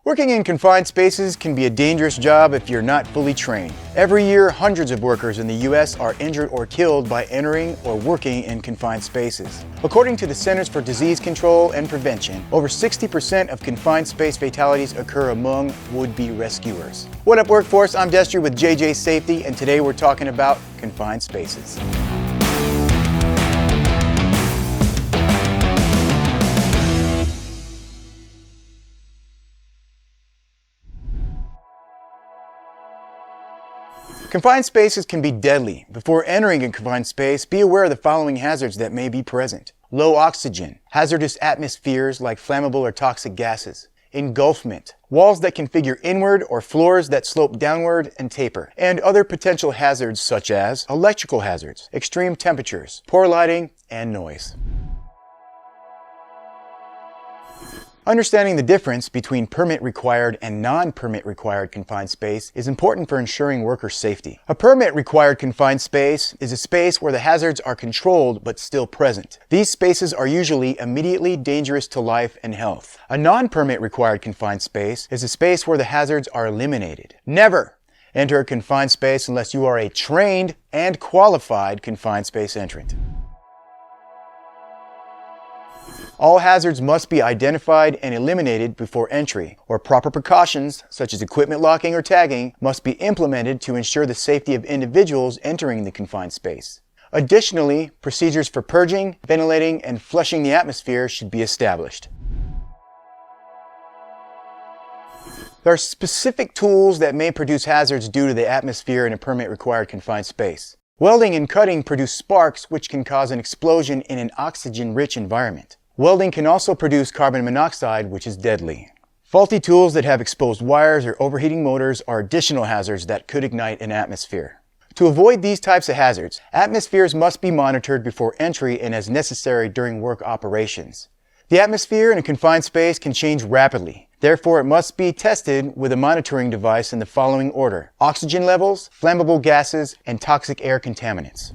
Working in confined spaces can be a dangerous job if you're not fully trained. Every year, hundreds of workers in the U.S. are injured or killed by entering or working in confined spaces. According to the Centers for Disease Control and Prevention, over 60% of confined space fatalities occur among would-be rescuers. What up, workforce? I'm Destry with JJ Safety, and today we're talking about confined spaces. Confined spaces can be deadly. Before entering a confined space, be aware of the following hazards that may be present. Low oxygen, hazardous atmospheres like flammable or toxic gases, engulfment, walls that configure inward or floors that slope downward and taper, and other potential hazards such as electrical hazards, extreme temperatures, poor lighting, and noise. Understanding the difference between permit-required and non-permit required confined space is important for ensuring worker safety. A permit-required confined space is a space where the hazards are controlled but still present. These spaces are usually immediately dangerous to life and health. A non-permit required confined space is a space where the hazards are eliminated. Never enter a confined space unless you are a trained and qualified confined space entrant. All hazards must be identified and eliminated before entry, or proper precautions, such as equipment locking or tagging, must be implemented to ensure the safety of individuals entering the confined space. Additionally, procedures for purging, ventilating, and flushing the atmosphere should be established. There are specific tools that may produce hazards due to the atmosphere in a permit-required confined space. Welding and cutting produce sparks which can cause an explosion in an oxygen-rich environment. Welding can also produce carbon monoxide, which is deadly. Faulty tools that have exposed wires or overheating motors are additional hazards that could ignite an atmosphere. To avoid these types of hazards, atmospheres must be monitored before entry and as necessary during work operations. The atmosphere in a confined space can change rapidly. Therefore, it must be tested with a monitoring device in the following order: oxygen levels, flammable gases, and toxic air contaminants.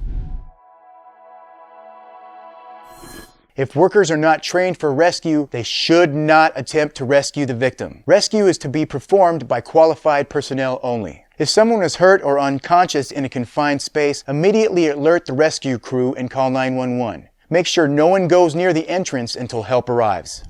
If workers are not trained for rescue, they should not attempt to rescue the victim. Rescue is to be performed by qualified personnel only. If someone is hurt or unconscious in a confined space, immediately alert the rescue crew and call 911. Make sure no one goes near the entrance until help arrives.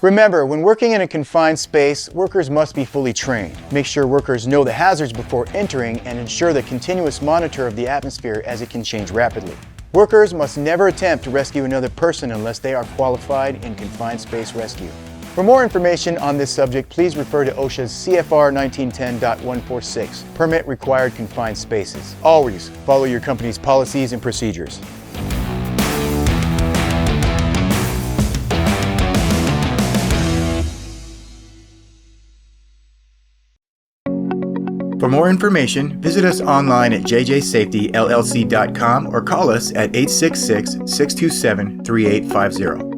Remember, when working in a confined space, workers must be fully trained. Make sure workers know the hazards before entering and ensure the continuous monitor of the atmosphere as it can change rapidly. Workers must never attempt to rescue another person unless they are qualified in confined space rescue. For more information on this subject, please refer to OSHA's CFR 1910.146, Permit Required Confined Spaces. Always follow your company's policies and procedures. For more information, visit us online at jjsafetyllc.com or call us at 866-627-3850.